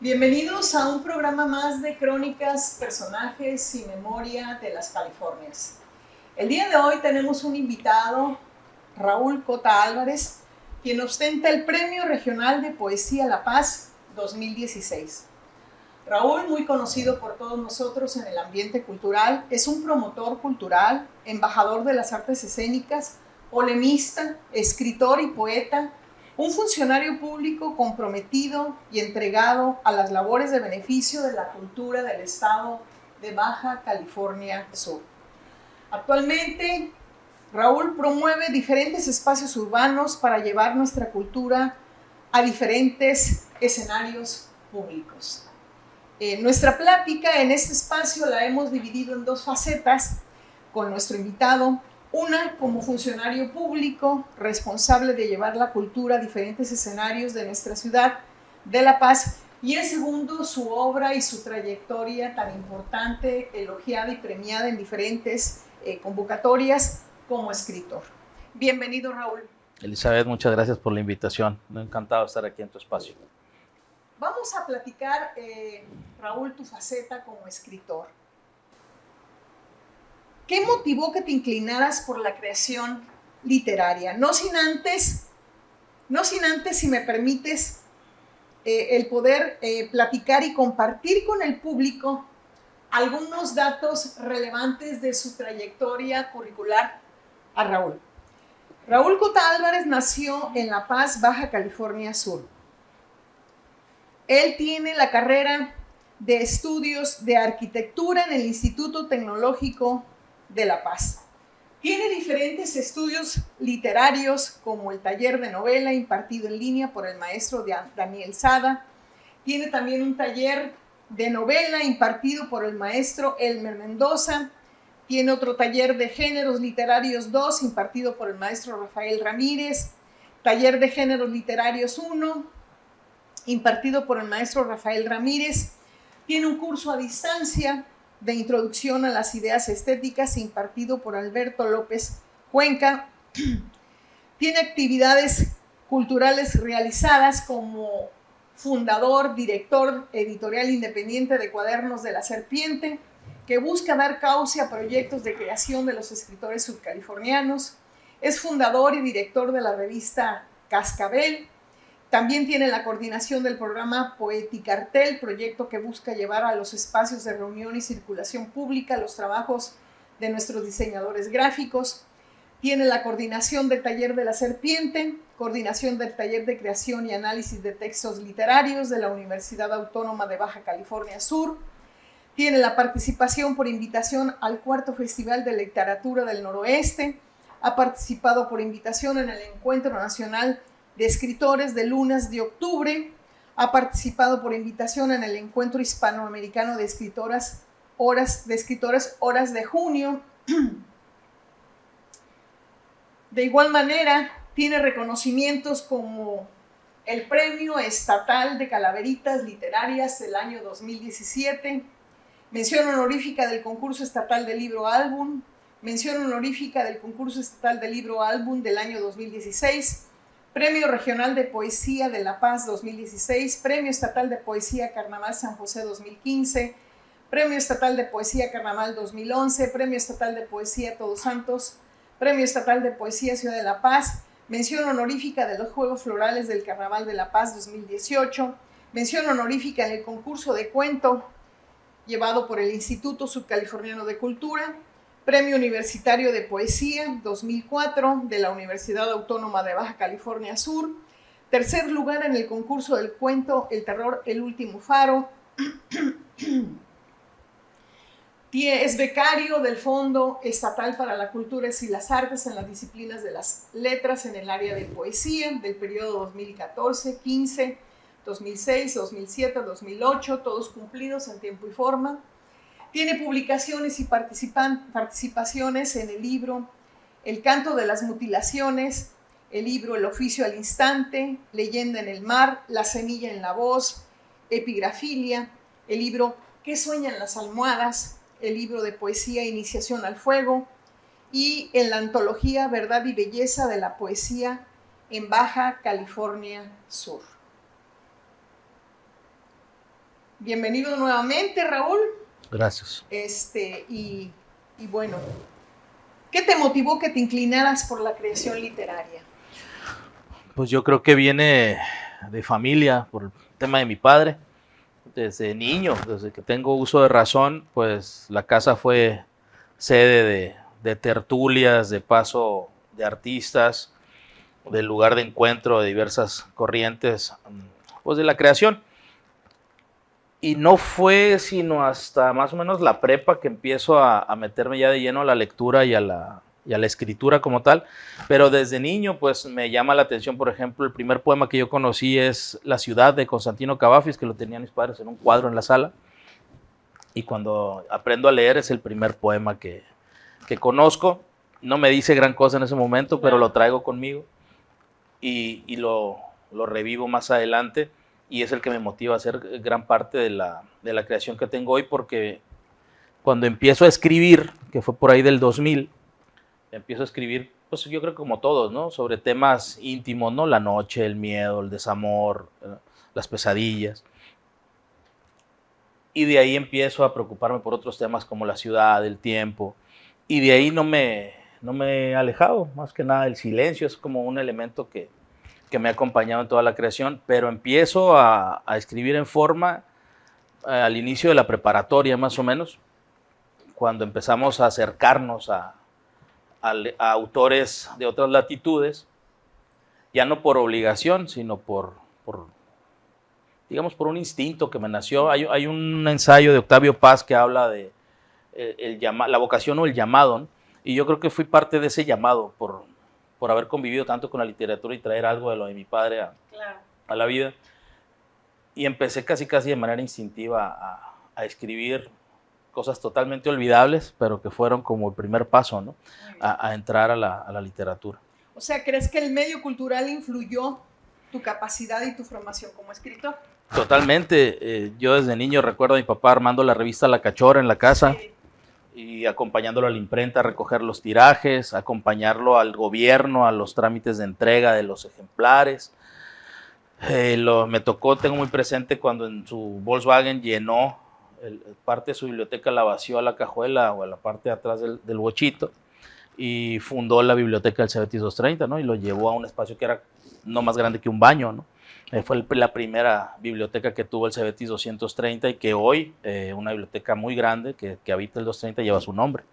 Bienvenidos a un programa más de crónicas, personajes y memoria de las Californias. El día de hoy tenemos un invitado, Raúl Cota Álvarez, quien ostenta el Premio Regional de Poesía La Paz 2016. Raúl, muy conocido por todos nosotros en el ambiente cultural, es un promotor cultural, embajador de las artes escénicas, polemista, escritor y poeta, un funcionario público comprometido y entregado a las labores de beneficio de la cultura del estado de Baja California Sur. Actualmente, Raúl promueve diferentes espacios urbanos para llevar nuestra cultura a diferentes escenarios públicos. Nuestra plática en este espacio la hemos dividido en dos facetas con nuestro invitado. Una, como funcionario público responsable de llevar la cultura a diferentes escenarios de nuestra ciudad de La Paz, y el segundo, su obra y su trayectoria tan importante, elogiada y premiada en diferentes convocatorias como escritor. Bienvenido, Raúl. Elizabeth, muchas gracias por la invitación. Encantado de estar aquí en tu espacio. Vamos a platicar, Raúl, tu faceta como escritor. ¿Qué motivó que te inclinaras por la creación literaria? No sin antes, si me permites, el poder platicar y compartir con el público algunos datos relevantes de su trayectoria curricular a Raúl. Raúl Cota Álvarez nació en La Paz, Baja California Sur. Él tiene la carrera de estudios de arquitectura en el Instituto Tecnológico de La Paz. Tiene diferentes estudios literarios, como el taller de novela impartido en línea por el maestro Daniel Sada. Tiene también un taller de novela impartido por el maestro Elmer Mendoza. Tiene otro taller de géneros literarios 2 impartido por el maestro Rafael Ramírez. Taller de géneros literarios 1 impartido por el maestro Rafael Ramírez. Tiene un curso a distancia de introducción a las ideas estéticas impartido por Alberto López Cuenca. Tiene actividades culturales realizadas como fundador, director editorial independiente de Cuadernos de la Serpiente, que busca dar cauce a proyectos de creación de los escritores subcalifornianos. Es fundador y director de la revista Cascabel. También tiene la coordinación del programa Poeticartel, proyecto que busca llevar a los espacios de reunión y circulación pública los trabajos de nuestros diseñadores gráficos. Tiene la coordinación del Taller de la Serpiente, coordinación del Taller de Creación y Análisis de Textos Literarios de la Universidad Autónoma de Baja California Sur. Tiene la participación por invitación al Cuarto Festival de Literatura del Noroeste. Ha participado por invitación en el Encuentro Nacional de Escritores de Lunas de Octubre. Ha participado por invitación en el Encuentro Hispanoamericano de Escritoras Horas de Junio. De igual manera, tiene reconocimientos como el Premio Estatal de Calaveritas Literarias del año 2017, mención honorífica del Concurso Estatal de Libro Álbum, mención honorífica del Concurso Estatal de Libro Álbum del año 2016, Premio Regional de Poesía de La Paz 2016, Premio Estatal de Poesía Carnaval San José 2015, Premio Estatal de Poesía Carnaval 2011, Premio Estatal de Poesía Todos Santos, Premio Estatal de Poesía Ciudad de La Paz, mención honorífica de los Juegos Florales del Carnaval de La Paz 2018, mención honorífica en el concurso de cuento llevado por el Instituto Subcaliforniano de Cultura, Premio Universitario de Poesía 2004 de la Universidad Autónoma de Baja California Sur, tercer lugar en el concurso del cuento El Terror, el Último Faro. Es becario del Fondo Estatal para la Cultura y las Artes en las disciplinas de las letras en el área de poesía del periodo 2014, 15, 2006, 2007, 2008, todos cumplidos en tiempo y forma. Tiene publicaciones y participaciones en el libro El Canto de las Mutilaciones, el libro El Oficio al Instante, Leyenda en el Mar, La Semilla en la Voz, Epigrafilia, el libro ¿Qué sueñan las almohadas?, el libro de poesía Iniciación al Fuego, y en la antología Verdad y Belleza de la Poesía en Baja California Sur. Bienvenido nuevamente, Raúl. Gracias. Y bueno, ¿qué te motivó que te inclinaras por la creación literaria? Pues yo creo que viene de familia, por el tema de mi padre. Desde niño, desde que tengo uso de razón, pues la casa fue sede de tertulias, de paso de artistas, del lugar de encuentro de diversas corrientes, pues de la creación. Y no fue sino hasta más o menos la prepa que empiezo a meterme ya de lleno a la lectura y a la escritura como tal, pero desde niño pues me llama la atención, por ejemplo, el primer poema que yo conocí es La ciudad de Constantino Cavafis, que lo tenían mis padres en un cuadro en la sala, y cuando aprendo a leer es el primer poema que conozco. No me dice gran cosa en ese momento, pero lo traigo conmigo y lo revivo más adelante, y es el que me motiva a hacer gran parte de la creación que tengo hoy, porque cuando empiezo a escribir, que fue por ahí del 2000, empiezo a escribir, pues yo creo que como todos, ¿no? Sobre temas íntimos, ¿no? La noche, el miedo, el desamor, las pesadillas. Y de ahí empiezo a preocuparme por otros temas como la ciudad, el tiempo. Y de ahí no me he alejado, más que nada el silencio es como un elemento que me ha acompañado en toda la creación, pero empiezo a escribir en forma al inicio de la preparatoria más o menos, cuando empezamos a acercarnos a autores de otras latitudes, ya no por obligación, sino digamos, por un instinto que me nació. Hay un ensayo de Octavio Paz que habla de la vocación o el llamado, ¿no? Y yo creo que fui parte de ese llamado por haber convivido tanto con la literatura y traer algo de lo de mi padre a la vida. Y empecé casi de manera instintiva a escribir cosas totalmente olvidables, pero que fueron como el primer paso, ¿no? A entrar a la literatura. O sea, ¿crees que el medio cultural influyó tu capacidad y tu formación como escritor? Totalmente. Yo desde niño recuerdo a mi papá armando la revista La Cachora en la casa, sí, y acompañándolo a la imprenta a recoger los tirajes, acompañarlo al gobierno, a los trámites de entrega de los ejemplares. Me tocó, tengo muy presente cuando en su Volkswagen llenó parte de su biblioteca, la vació a la cajuela o a la parte de atrás del bochito, y fundó la biblioteca del Cebetis 230, ¿no? Y lo llevó a un espacio que era no más grande que un baño, ¿no? Fue la primera biblioteca que tuvo el Cebetis 230 y que hoy, una biblioteca muy grande que habita el 230, lleva su nombre,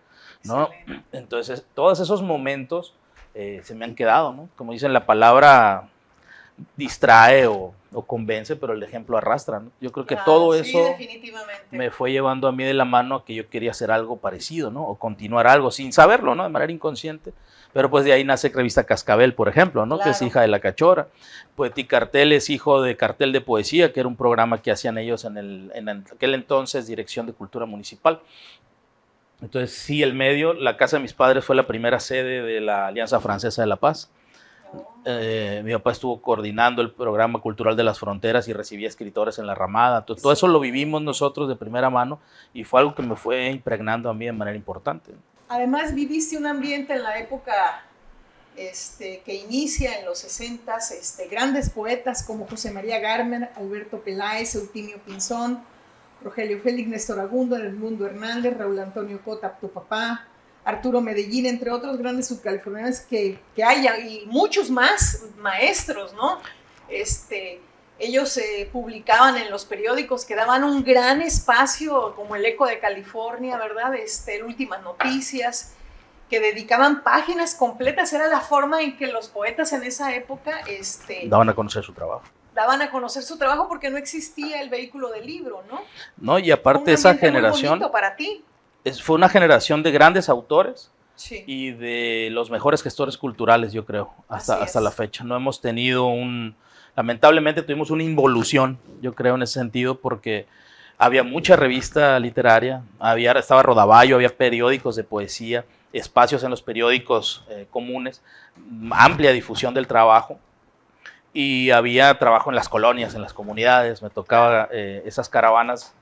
¿no? Entonces, todos esos momentos se me han quedado, ¿no? Como dicen, la palabra distrae o convence, pero el ejemplo arrastra, ¿no? Yo creo que todo eso me fue llevando a mí de la mano a que yo quería hacer algo parecido, ¿no? O continuar algo sin saberlo, ¿no? De manera inconsciente. Pero pues de ahí nace Revista Cascabel, por ejemplo, ¿no? Claro. Que es hija de La Cachora. Poeticartel es hijo de Cartel de Poesía, que era un programa que hacían ellos en aquel entonces Dirección de Cultura Municipal. Entonces sí, el medio, la casa de mis padres fue la primera sede de la Alianza Francesa de la Paz. Mi papá estuvo coordinando el programa cultural de las fronteras y recibía escritores en la ramada. Entonces, todo eso lo vivimos nosotros de primera mano y fue algo que me fue impregnando a mí de manera importante. Además, viviste un ambiente en la época que inicia en los 60s, grandes poetas como José María Garmer, Alberto Peláez, Eutimio Pinzón, Rogelio Félix, Néstor Agundo, Edmundo Hernández, Raúl Antonio Cota, tu papá, Arturo Medellín, entre otros grandes subcalifornianos que hay, y muchos más maestros, ¿no? Ellos publicaban en los periódicos que daban un gran espacio, como el Eco de California, ¿verdad? Últimas Noticias, que dedicaban páginas completas. Era la forma en que los poetas en esa época daban a conocer su trabajo. Daban a conocer su trabajo porque no existía el vehículo del libro, ¿no? No, y aparte esa generación... Muy bonito para ti. Fue una generación de grandes autores, sí, y de los mejores gestores culturales, yo creo, hasta la fecha. No hemos tenido lamentablemente tuvimos una involución, yo creo, en ese sentido, porque había mucha revista literaria, estaba Rodaballo, había periódicos de poesía, espacios en los periódicos comunes, amplia difusión del trabajo, y había trabajo en las colonias, en las comunidades. Me tocaba esas caravanas,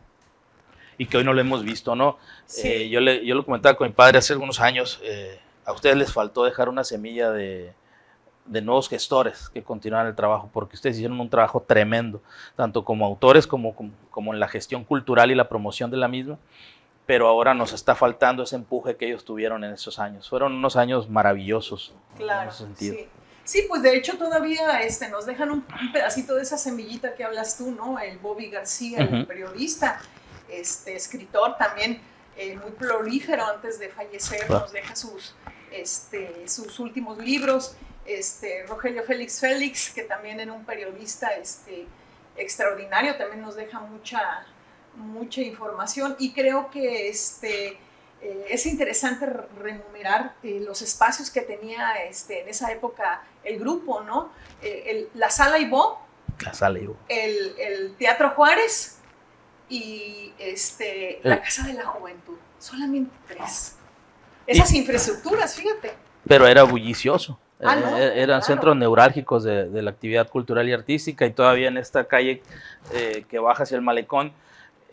y que hoy no lo hemos visto, ¿no? Sí. Yo lo comentaba con mi padre hace algunos años, a ustedes les faltó dejar una semilla de de nuevos gestores que continuaran el trabajo, porque ustedes hicieron un trabajo tremendo, tanto como autores como en la gestión cultural y la promoción de la misma, pero ahora nos está faltando ese empuje que ellos tuvieron en esos años. Fueron unos años maravillosos. Claro, en ese sentido. sí. Sí, pues de hecho todavía nos dejan un pedacito de esa semillita que hablas tú, ¿no? El Bobby García, el periodista, escritor también muy prolífero antes de fallecer, nos deja sus últimos libros. Rogelio Félix, que también era un periodista extraordinario, también nos deja mucha información, y creo que es interesante remunerar los espacios que tenía en esa época el grupo, ¿no? La Sala Ibó, el Teatro Juárez y la Casa de la Juventud. Solamente 3. Esas infraestructuras, fíjate. Pero era bullicioso. No, eran claro, centros neurálgicos de la actividad cultural y artística, y todavía en esta calle que baja hacia el malecón,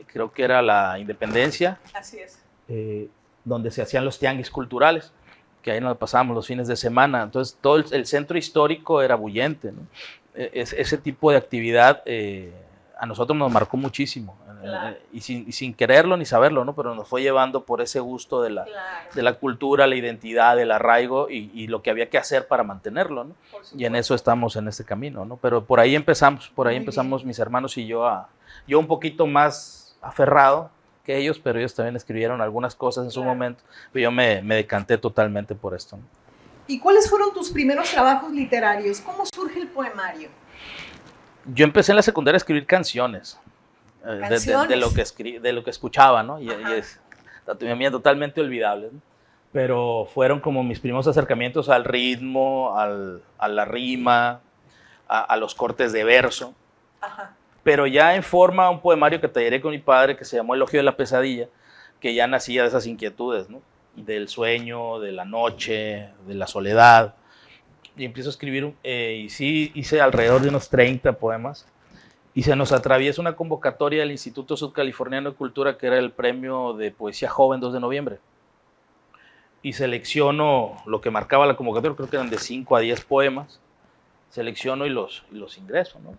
creo que era la Independencia. Así es. Donde se hacían los tianguis culturales, que ahí nos pasábamos los fines de semana. Entonces todo el centro histórico era bullente, ¿no? Ese tipo de actividad a nosotros nos marcó muchísimo, claro, y sin quererlo ni saberlo, ¿no? Pero nos fue llevando por ese gusto de la cultura, la identidad, el arraigo y lo que había que hacer para mantenerlo, ¿no? Y en eso estamos en este camino, ¿no? Pero por ahí empezamos, mis hermanos y yo, yo un poquito más aferrado que ellos, pero ellos también escribieron algunas cosas en su momento, pero yo me decanté totalmente por esto, ¿no? ¿Y cuáles fueron tus primeros trabajos literarios? ¿Cómo surge el poemario? Yo empecé en la secundaria a escribir canciones, de lo que escuchaba, ¿no? Y es totalmente olvidable, ¿no? Pero fueron como mis primeros acercamientos al ritmo, a la rima, a los cortes de verso. Ajá. Pero ya en forma un poemario que talleré con mi padre, que se llamó Elogio de la Pesadilla, que ya nacía de esas inquietudes, ¿no? Del sueño, de la noche, de la soledad. Y empiezo a escribir, y sí, hice alrededor de unos 30 poemas, y se nos atraviesa una convocatoria del Instituto Sudcaliforniano de Cultura, que era el premio de poesía joven 2 de noviembre. Y selecciono lo que marcaba la convocatoria, creo que eran de 5 a 10 poemas, selecciono y los ingreso, ¿no?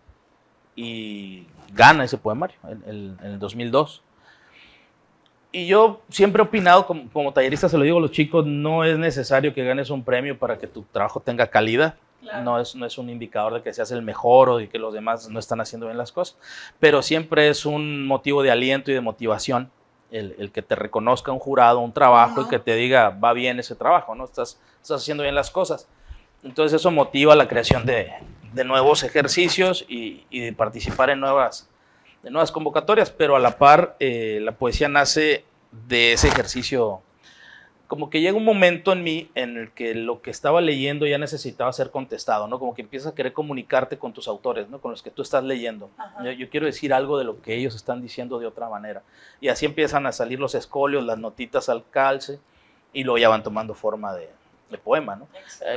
Y gana ese poemario en el 2002. Y yo siempre he opinado, como tallerista se lo digo a los chicos, no es necesario que ganes un premio para que tu trabajo tenga calidad. Claro. No es un indicador de que seas el mejor o de que los demás no están haciendo bien las cosas, pero siempre es un motivo de aliento y de motivación el que te reconozca un jurado, un trabajo, y que te diga, va bien ese trabajo, ¿no? Estás haciendo bien las cosas. Entonces eso motiva la creación de nuevos ejercicios y de participar en nuevas convocatorias, pero a la par la poesía nace de ese ejercicio. Como que llega un momento en mí en el que lo que estaba leyendo ya necesitaba ser contestado, ¿no? Como que empiezas a querer comunicarte con tus autores, ¿no? Con los que tú estás leyendo. Yo quiero decir algo de lo que ellos están diciendo de otra manera. Y así empiezan a salir los escolios, las notitas al calce, y luego ya van tomando forma de poema, ¿no?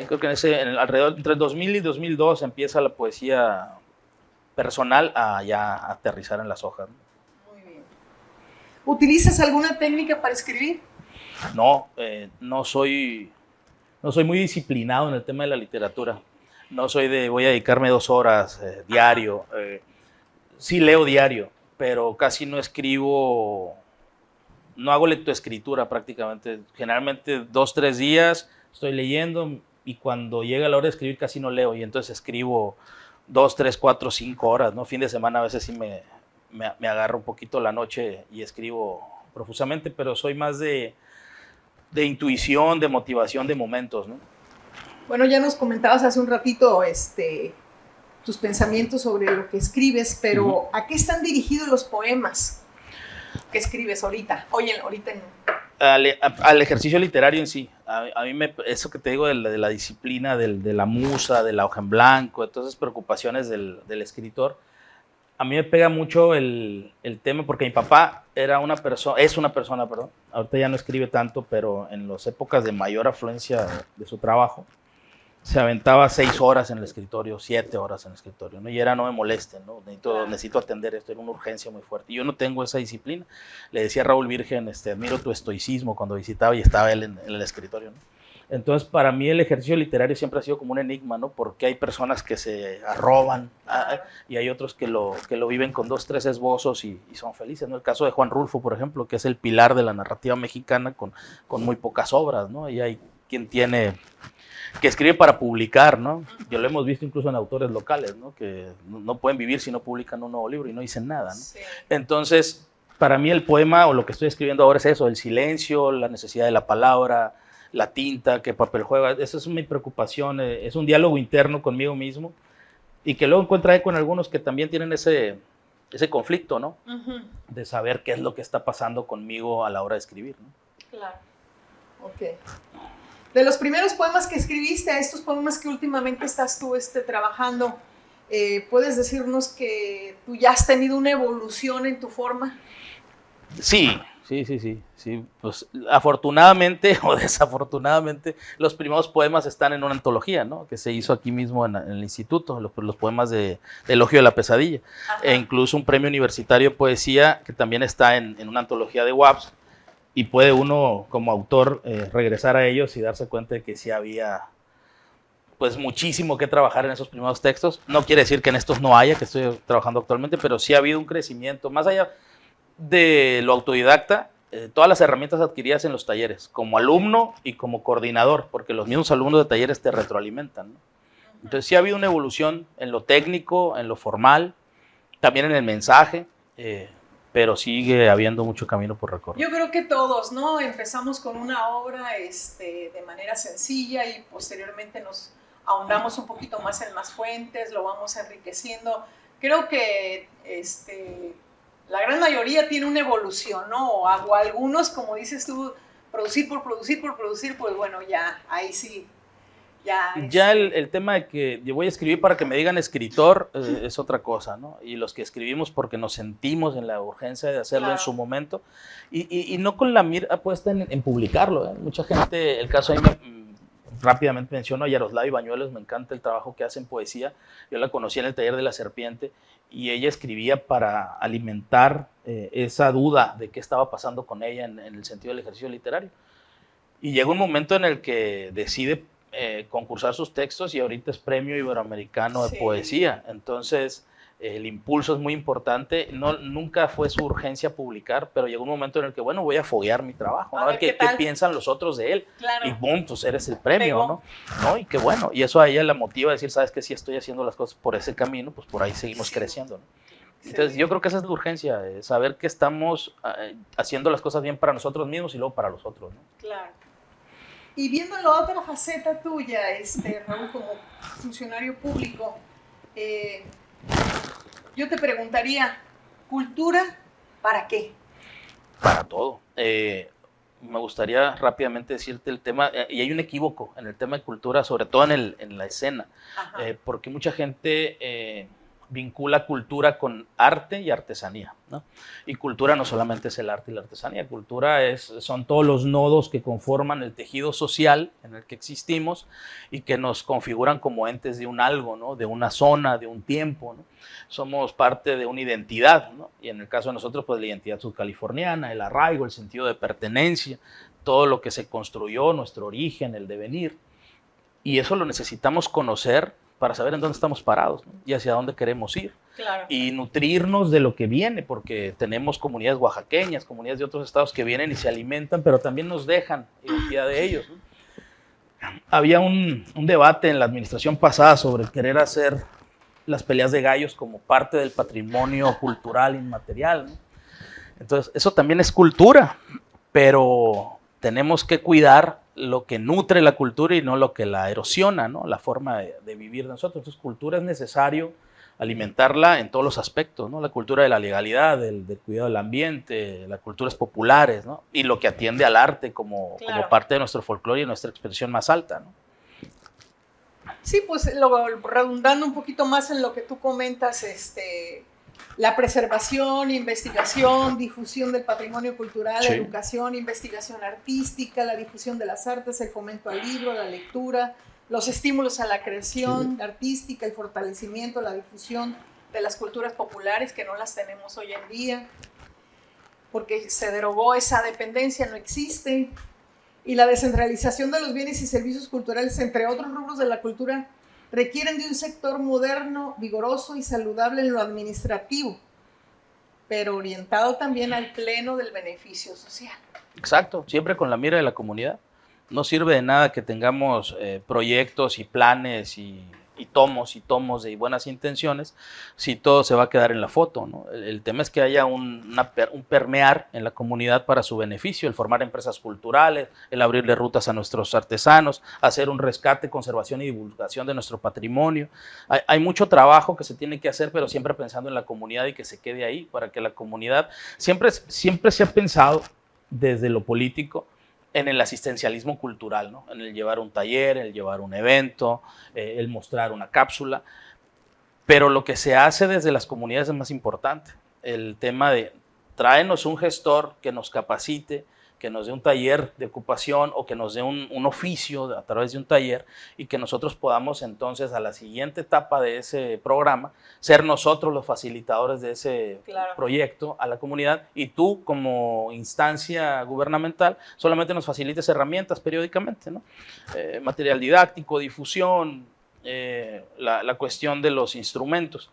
Creo que alrededor entre 2000 y 2002 empieza la poesía personal a ya aterrizar en las hojas, ¿no? Muy bien. ¿Utilizas alguna técnica para escribir? No, no soy muy disciplinado en el tema de la literatura. No soy de voy a dedicarme 2 horas diario. Sí leo diario, pero casi no escribo, no hago lectoescritura prácticamente. Generalmente 2, 3 días estoy leyendo, y cuando llega la hora de escribir casi no leo, y entonces escribo 2, 3, 4, 5 horas, ¿no? Fin de semana a veces sí me agarro un poquito la noche y escribo profusamente, pero soy más de intuición, de motivación, de momentos, ¿no? Bueno, ya nos comentabas hace un ratito tus pensamientos sobre lo que escribes, pero ¿a qué están dirigidos los poemas que escribes ahorita? Al ejercicio literario en sí. A mí eso que te digo de la disciplina, de la musa, de la hoja en blanco, de todas esas preocupaciones del escritor, a mí me pega mucho el tema, porque mi papá es una persona, ahorita ya no escribe tanto, pero en las épocas de mayor afluencia de su trabajo, se aventaba 6 horas en el escritorio, 7 horas en el escritorio, ¿no? Y era, no me molesten, ¿no? Necesito atender esto, era una urgencia muy fuerte. Y yo no tengo esa disciplina. Le decía a Raúl Virgen, admiro tu estoicismo, cuando visitaba y estaba él en el escritorio, ¿no? Entonces, para mí el ejercicio literario siempre ha sido como un enigma, ¿no? Porque hay personas que se arroban y hay otros que lo viven con 2, 3 esbozos y son felices, ¿no? El caso de Juan Rulfo, por ejemplo, que es el pilar de la narrativa mexicana con muy pocas obras, ¿no? Y hay quien que escribe para publicar, ¿no? Yo lo hemos visto incluso en autores locales, ¿no? Que no pueden vivir si no publican un nuevo libro y no dicen nada, ¿no? Sí. Entonces, para mí el poema o lo que estoy escribiendo ahora es eso, el silencio, la necesidad de la palabra, la tinta, qué papel juega. Esa es mi preocupación, es un diálogo interno conmigo mismo y que luego encuentro con algunos que también tienen ese conflicto, ¿no? De saber qué es lo que está pasando conmigo a la hora de escribir, ¿no? Claro. Ok. De los primeros poemas que escribiste a estos poemas que últimamente estás tú trabajando, ¿puedes decirnos que tú ya has tenido una evolución en tu forma? Sí. Pues afortunadamente o desafortunadamente, los primeros poemas están en una antología, ¿no? Que se hizo aquí mismo en el instituto, los poemas de Elogio de la Pesadilla. E incluso un premio universitario de poesía que también está en una antología de UAPS. Y puede uno, como autor, regresar a ellos y darse cuenta de que sí había pues muchísimo que trabajar en esos primeros textos. No quiere decir que en estos no haya, que estoy trabajando actualmente, pero sí ha habido un crecimiento. Más allá de lo autodidacta, todas las herramientas adquiridas en los talleres, como alumno y como coordinador, porque los mismos alumnos de talleres te retroalimentan, ¿no? Entonces sí ha habido una evolución en lo técnico, en lo formal, también en el mensaje, pero sigue habiendo mucho camino por recorrer. Yo creo que todos, ¿no? Empezamos con una obra de manera sencilla y posteriormente nos ahondamos un poquito más en más fuentes, lo vamos enriqueciendo. Creo que la gran mayoría tiene una evolución, ¿no? O algunos, como dices tú, producir por producir, pues bueno, ya, ahí sí. Ya el tema de que yo voy a escribir para que me digan escritor es otra cosa, ¿no? Y los que escribimos porque nos sentimos en la urgencia de hacerlo en su momento y no con la mira puesta en publicarlo, ¿eh? Mucha gente, el caso ahí rápidamente menciono a Yaroslava Bañuelos, me encanta el trabajo que hace en poesía. Yo la conocí en el taller de La Serpiente y ella escribía para alimentar esa duda de qué estaba pasando con ella en el sentido del ejercicio literario. Y llega un momento en el que decide concursar sus textos y ahorita es Premio Iberoamericano de Poesía. Entonces, el impulso es muy importante. Nunca fue su urgencia publicar, pero llegó un momento en el que, bueno, voy a foguear mi trabajo, a ver qué piensan los otros de él. Claro. Y boom, pues eres el premio, ¿no? Y qué bueno. Y eso a ella la motiva a decir, sabes que si estoy haciendo las cosas por ese camino, pues por ahí seguimos creciendo, ¿no? Entonces, yo creo que esa es la urgencia, saber que estamos haciendo las cosas bien para nosotros mismos y luego para los otros, ¿no? Claro. Y viendo la otra faceta tuya, Raúl, como funcionario público, yo te preguntaría, ¿cultura para qué? Para todo. Me gustaría rápidamente decirte el tema, y hay un equívoco en el tema de cultura, sobre todo en la escena, porque mucha gente vincula cultura con arte y artesanía, ¿no? Y cultura no solamente es el arte y la artesanía, cultura son todos los nodos que conforman el tejido social en el que existimos y que nos configuran como entes de un algo, ¿no? De una zona, de un tiempo, ¿no? Somos parte de una identidad, ¿no? Y en el caso de nosotros, pues la identidad subcaliforniana, el arraigo, el sentido de pertenencia, todo lo que se construyó, nuestro origen, el devenir. Y eso lo necesitamos conocer para saber en dónde estamos parados, ¿no? Y hacia dónde queremos ir. Claro. Y nutrirnos de lo que viene, porque tenemos comunidades oaxaqueñas, comunidades de otros estados que vienen y se alimentan, pero también nos dejan identidad de ellos, ¿no? Había un debate en la administración pasada sobre querer hacer las peleas de gallos como parte del patrimonio cultural inmaterial, ¿no? Entonces, eso también es cultura, pero tenemos que cuidar lo que nutre la cultura y no lo que la erosiona, ¿no? La forma de vivir de nosotros. Entonces, cultura es necesario alimentarla en todos los aspectos, ¿no? La cultura de la legalidad, del cuidado del ambiente, las culturas populares, ¿no? Y lo que atiende al arte como parte de nuestro folclore y nuestra expresión más alta, ¿no? Sí, pues redundando un poquito más en lo que tú comentas, la preservación, investigación, difusión del patrimonio cultural, educación, investigación artística, la difusión de las artes, el fomento al libro, la lectura, los estímulos a la creación artística, el fortalecimiento, la difusión de las culturas populares que no las tenemos hoy en día, porque se derogó esa dependencia, no existe. y la descentralización de los bienes y servicios culturales, entre otros rubros de la cultura, requieren de un sector moderno, vigoroso y saludable en lo administrativo, pero orientado también al pleno del beneficio social. Exacto, siempre con la mira de la comunidad. No sirve de nada que tengamos proyectos y planes y tomos de buenas intenciones si todo se va a quedar en la foto, ¿no? El tema es que haya un permear en la comunidad para su beneficio, el formar empresas culturales, el abrirle rutas a nuestros artesanos, hacer un rescate, conservación y divulgación de nuestro patrimonio. Hay mucho trabajo que se tiene que hacer, pero siempre pensando en la comunidad y que se quede ahí, para que la comunidad, siempre se ha pensado desde lo político en el asistencialismo cultural, ¿no? En el llevar un taller, el llevar un evento, el mostrar una cápsula, pero lo que se hace desde las comunidades es más importante. El tema de tráenos un gestor que nos capacite, que nos dé un taller de ocupación o que nos dé un oficio a través de un taller y que nosotros podamos entonces a la siguiente etapa de ese programa ser nosotros los facilitadores de ese proyecto a la comunidad, y tú como instancia gubernamental solamente nos facilites herramientas periódicamente, ¿no? Material didáctico, difusión, la cuestión de los instrumentos.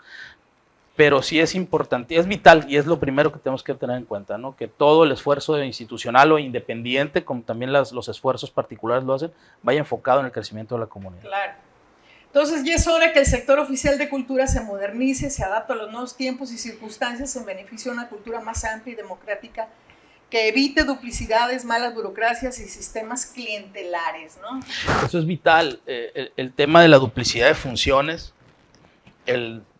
Pero sí es importante, es vital y es lo primero que tenemos que tener en cuenta, ¿no? Que todo el esfuerzo institucional o independiente, como también los esfuerzos particulares lo hacen, vaya enfocado en el crecimiento de la comunidad. Claro. Entonces ya es hora que el sector oficial de cultura se modernice, se adapte a los nuevos tiempos y circunstancias en beneficio de una cultura más amplia y democrática que evite duplicidades, malas burocracias y sistemas clientelares, ¿no? Eso es vital, el tema de la duplicidad de funciones,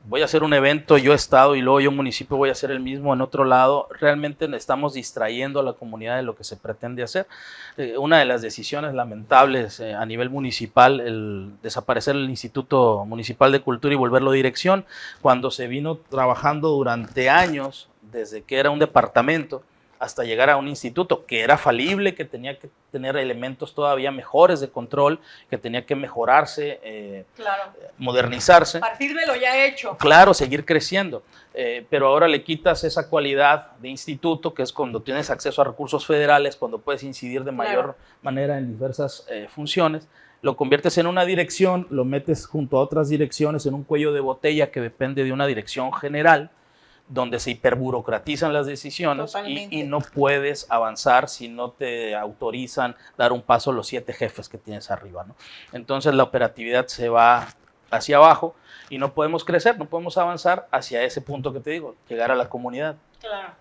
voy a hacer un evento, yo estado y luego yo municipio voy a hacer el mismo en otro lado, realmente estamos distrayendo a la comunidad de lo que se pretende hacer. Una de las decisiones lamentables a nivel municipal, el desaparecer el Instituto Municipal de Cultura y volverlo dirección, cuando se vino trabajando durante años, desde que era un departamento, hasta llegar a un instituto que era falible, que tenía que tener elementos todavía mejores de control, que tenía que mejorarse, modernizarse. A partir de lo ya hecho. Claro, seguir creciendo. Pero ahora le quitas esa cualidad de instituto, que es cuando tienes acceso a recursos federales, cuando puedes incidir de mayor manera en diversas funciones, lo conviertes en una dirección, lo metes junto a otras direcciones en un cuello de botella que depende de una dirección general, donde se hiperburocratizan las decisiones y no puedes avanzar si no te autorizan dar un paso los 7 jefes que tienes arriba, ¿no? Entonces la operatividad se va hacia abajo y no podemos crecer, no podemos avanzar hacia ese punto que te digo, llegar a la comunidad. Claro.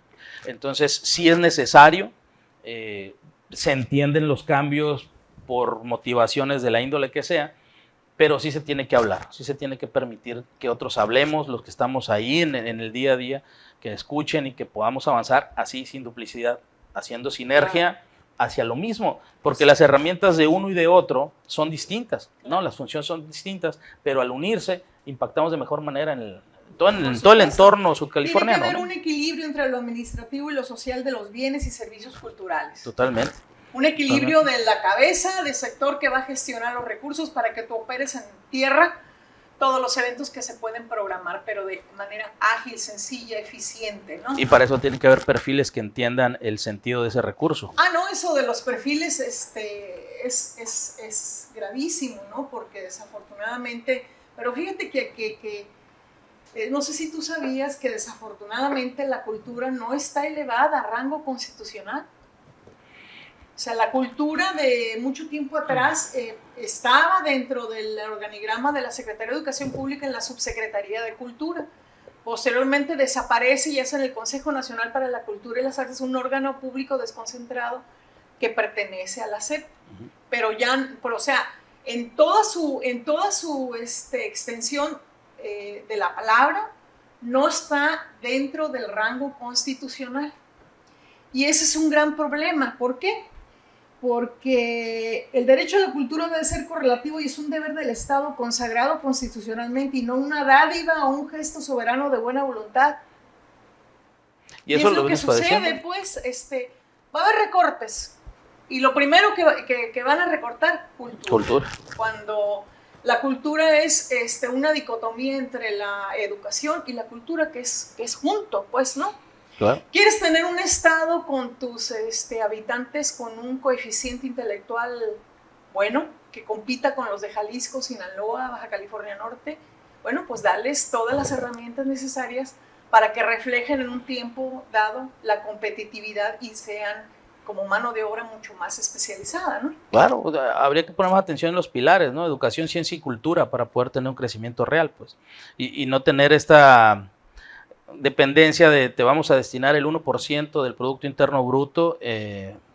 Entonces sí es necesario, se entienden los cambios por motivaciones de la índole que sea, pero sí se tiene que hablar, sí se tiene que permitir que otros hablemos, los que estamos ahí en el día a día, que escuchen y que podamos avanzar así, sin duplicidad, haciendo sinergia hacia lo mismo, porque las herramientas de uno y de otro son distintas, ¿no? Las funciones son distintas, pero al unirse impactamos de mejor manera en todo el entorno sudcaliforniano. Tiene que haber un equilibrio entre lo administrativo y lo social de los bienes y servicios culturales. Totalmente. Un equilibrio de la cabeza, del sector que va a gestionar los recursos para que tú operes en tierra todos los eventos que se pueden programar, pero de manera ágil, sencilla, eficiente, ¿no? Y para eso tiene que haber perfiles que entiendan el sentido de ese recurso. No, eso de los perfiles es gravísimo, ¿no? Porque desafortunadamente, pero fíjate que no sé si tú sabías que desafortunadamente la cultura no está elevada a rango constitucional. O sea, la cultura de mucho tiempo atrás estaba dentro del organigrama de la Secretaría de Educación Pública en la Subsecretaría de Cultura. Posteriormente desaparece y es en el Consejo Nacional para la Cultura y las Artes, un órgano público desconcentrado que pertenece a la SEP. Pero o sea, en toda su extensión de la palabra, no está dentro del rango constitucional. Y ese es un gran problema. ¿Por qué? Porque el derecho a la cultura debe ser correlativo y es un deber del Estado consagrado constitucionalmente y no una dádiva o un gesto soberano de buena voluntad. Y eso es lo que sucede, pues, va a haber recortes. Y lo primero que van a recortar, cultura. Cuando la cultura es una dicotomía entre la educación y la cultura que es junto, pues, ¿no? Claro. ¿Quieres tener un estado con tus habitantes con un coeficiente intelectual bueno, que compita con los de Jalisco, Sinaloa, Baja California Norte? Bueno, pues darles todas las herramientas necesarias para que reflejen en un tiempo dado la competitividad y sean como mano de obra mucho más especializada, ¿no? Claro, habría que poner más atención en los pilares, ¿no? Educación, ciencia y cultura para poder tener un crecimiento real, pues. Y no tener esta dependencia de te vamos a destinar el 1% del Producto Interno Bruto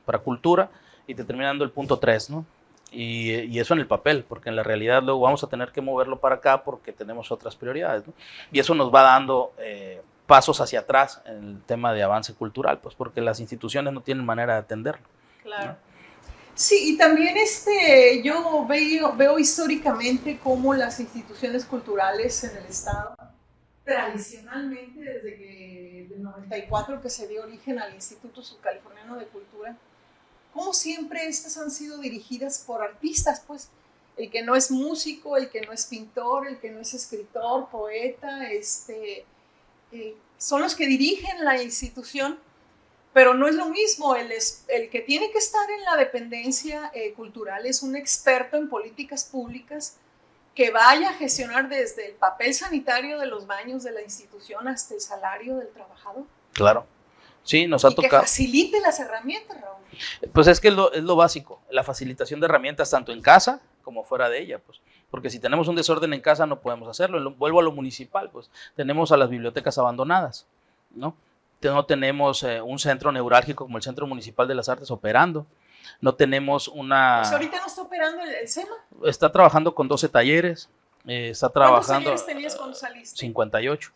para cultura y te termina dando el 0.3, ¿no? Y eso en el papel, porque en la realidad luego vamos a tener que moverlo para acá porque tenemos otras prioridades, ¿no? Y eso nos va dando pasos hacia atrás en el tema de avance cultural, pues porque las instituciones no tienen manera de atenderlo. Claro. ¿No? Sí, y también yo veo históricamente cómo las instituciones culturales en el Estado, tradicionalmente desde el 94 que se dio origen al Instituto Subcaliforniano de Cultura, como siempre estas han sido dirigidas por artistas, pues el que no es músico, el que no es pintor, el que no es escritor, poeta, son los que dirigen la institución, pero no es lo mismo, el que tiene que estar en la dependencia cultural es un experto en políticas públicas que vaya a gestionar desde el papel sanitario de los baños de la institución hasta el salario del trabajador. Claro. Sí, nos ha tocado. Que facilite las herramientas, Raúl. Pues es que es lo básico, la facilitación de herramientas tanto en casa como fuera de ella, pues. Porque si tenemos un desorden en casa no podemos hacerlo. Vuelvo a lo municipal, pues. Tenemos a las bibliotecas abandonadas, ¿no? No tenemos un centro neurálgico como el Centro Municipal de las Artes operando. No tenemos una... Pues ahorita no está operando el SEMA. Está trabajando con 12 talleres. Está trabajando... ¿Cuántos talleres tenías cuando saliste? 58.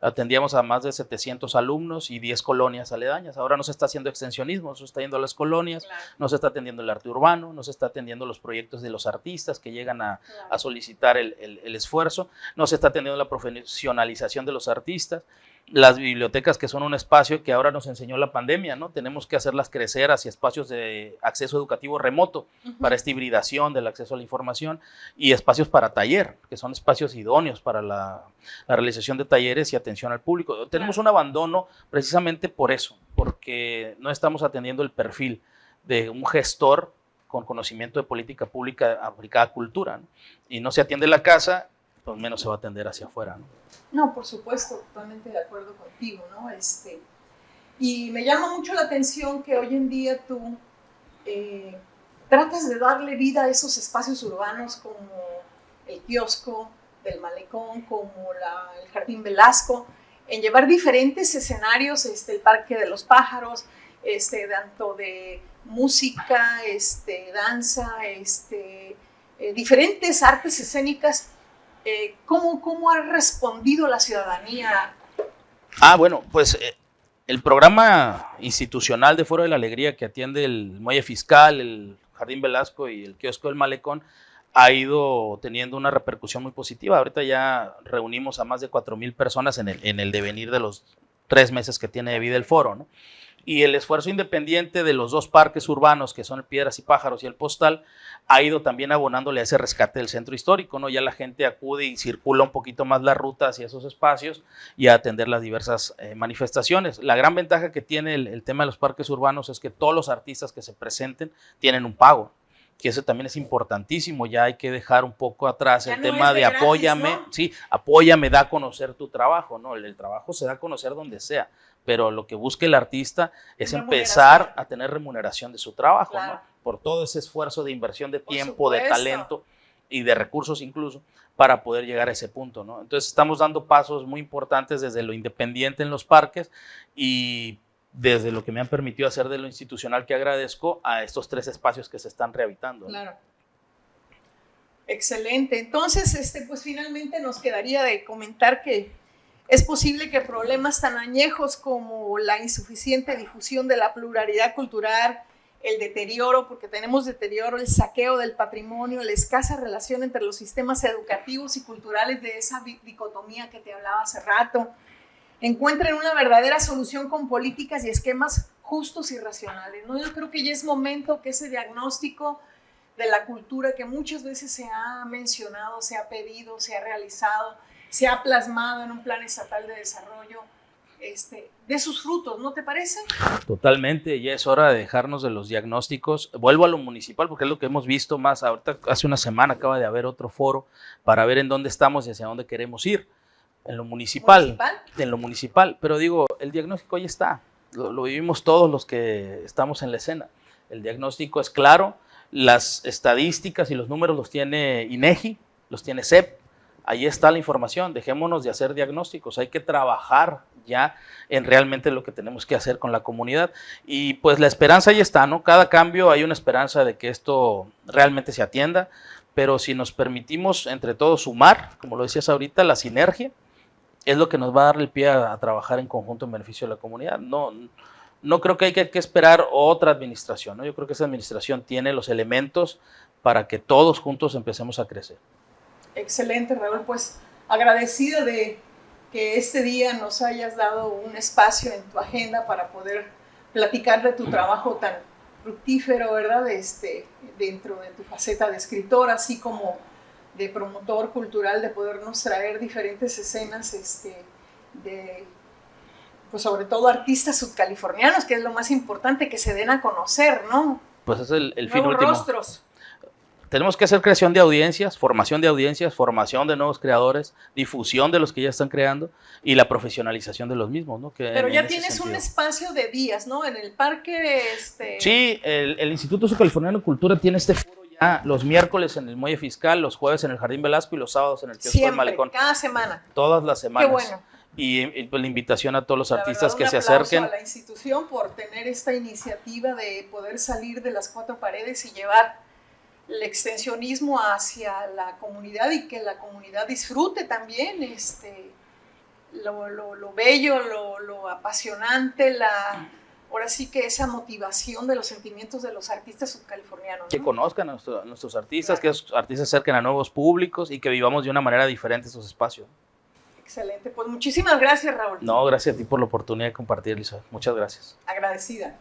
Atendíamos a más de 700 alumnos y 10 colonias aledañas. Ahora no se está haciendo extensionismo, no se está yendo a las colonias, claro. No se está atendiendo el arte urbano, no se está atendiendo los proyectos de los artistas que llegan a solicitar el esfuerzo, no se está atendiendo la profesionalización de los artistas. Las bibliotecas, que son un espacio que ahora nos enseñó la pandemia, ¿no? Tenemos que hacerlas crecer hacia espacios de acceso educativo remoto, para esta hibridación del acceso a la información, y espacios para taller, que son espacios idóneos para la realización de talleres y atención al público. Tenemos un abandono precisamente por eso, porque no estamos atendiendo el perfil de un gestor con conocimiento de política pública aplicada a cultura, ¿no? Y no se atiende la casa, pues menos se va a atender hacia afuera, ¿no? No, por supuesto, totalmente de acuerdo contigo, ¿no? Y me llama mucho la atención que hoy en día tú tratas de darle vida a esos espacios urbanos como el kiosco del Malecón, como el Jardín Velasco, en llevar diferentes escenarios, el Parque de los Pájaros, tanto de música, danza, diferentes artes escénicas. ¿Cómo ha respondido la ciudadanía? Bueno, pues el programa institucional de Foro de la Alegría que atiende el Muelle Fiscal, el Jardín Velasco y el Kiosco del Malecón ha ido teniendo una repercusión muy positiva. Ahorita ya reunimos a más de 4,000 personas en el devenir de los 3 meses que tiene de vida el foro, ¿no? Y el esfuerzo independiente de los 2 parques urbanos, que son el Piedras y Pájaros y el Postal, ha ido también abonándole a ese rescate del centro histórico, ¿no? Ya la gente acude y circula un poquito más la ruta hacia esos espacios y a atender las diversas manifestaciones. La gran ventaja que tiene el tema de los parques urbanos es que todos los artistas que se presenten tienen un pago, que eso también es importantísimo. Ya hay que dejar un poco atrás el tema de apóyame, ¿no? Sí, apóyame, da a conocer tu trabajo, ¿no? El trabajo se da a conocer donde sea, pero lo que busca el artista es empezar a tener remuneración de su trabajo, claro, ¿no? Por todo ese esfuerzo de inversión de tiempo, de talento y de recursos incluso, para poder llegar a ese punto, ¿no? Entonces estamos dando pasos muy importantes desde lo independiente en los parques y desde lo que me han permitido hacer de lo institucional, que agradezco, a estos 3 espacios que se están rehabilitando, ¿no? Claro. Excelente. Entonces, pues finalmente nos quedaría de comentar que es posible que problemas tan añejos como la insuficiente difusión de la pluralidad cultural, el deterioro, porque tenemos deterioro, el saqueo del patrimonio, la escasa relación entre los sistemas educativos y culturales de esa dicotomía que te hablaba hace rato, encuentren una verdadera solución con políticas y esquemas justos y racionales, ¿no? Yo creo que ya es momento que ese diagnóstico de la cultura que muchas veces se ha mencionado, se ha pedido, se ha realizado, se ha plasmado en un plan estatal de desarrollo, dé sus frutos, ¿no te parece? Totalmente, ya es hora de dejarnos de los diagnósticos. Vuelvo a lo municipal porque es lo que hemos visto más. Ahorita, hace una semana acaba de haber otro foro para ver en dónde estamos y hacia dónde queremos ir. En lo municipal. En lo municipal, pero digo, el diagnóstico ahí está. Lo vivimos todos los que estamos en la escena. El diagnóstico es claro, las estadísticas y los números los tiene INEGI, los tiene CEP. Ahí está la información, dejémonos de hacer diagnósticos, hay que trabajar ya en realmente lo que tenemos que hacer con la comunidad. Y pues la esperanza ahí está, ¿no? Cada cambio hay una esperanza de que esto realmente se atienda, pero si nos permitimos entre todos sumar, como lo decías ahorita, la sinergia, es lo que nos va a dar el pie a trabajar en conjunto en beneficio de la comunidad. No creo que hay que esperar otra administración, ¿no? Yo creo que esa administración tiene los elementos para que todos juntos empecemos a crecer. Excelente, Raúl, pues agradecida de que este día nos hayas dado un espacio en tu agenda para poder platicar de tu trabajo tan fructífero, ¿verdad? Dentro de tu faceta de escritor, así como de promotor cultural, de podernos traer diferentes escenas pues sobre todo artistas subcalifornianos, que es lo más importante, que se den a conocer, ¿no? Pues es el fin último. Rostros. Tenemos que hacer creación de audiencias, formación de nuevos creadores, difusión de los que ya están creando y la profesionalización de los mismos, ¿no? Pero ya tienes un espacio de días, ¿no? En el parque. Sí, el Instituto Subcaliforniano de Cultura tiene este foro ya los miércoles en el Muelle Fiscal, los jueves en el Jardín Velasco y los sábados en el Kiosco del Malecón. Cada semana. Todas las semanas. Qué bueno. Y pues la invitación a todos los artistas que se aplauso acerquen. A la institución por tener esta iniciativa de poder salir de las cuatro paredes y llevar el extensionismo hacia la comunidad y que la comunidad disfrute también lo bello, lo apasionante, ahora sí que esa motivación de los sentimientos de los artistas subcalifornianos, ¿no? Que conozcan a nuestros artistas, claro. Que los artistas se acerquen a nuevos públicos y que vivamos de una manera diferente esos espacios. Excelente, pues muchísimas gracias, Raúl. No, gracias a ti por la oportunidad de compartir, Lisa. Muchas gracias. Agradecida.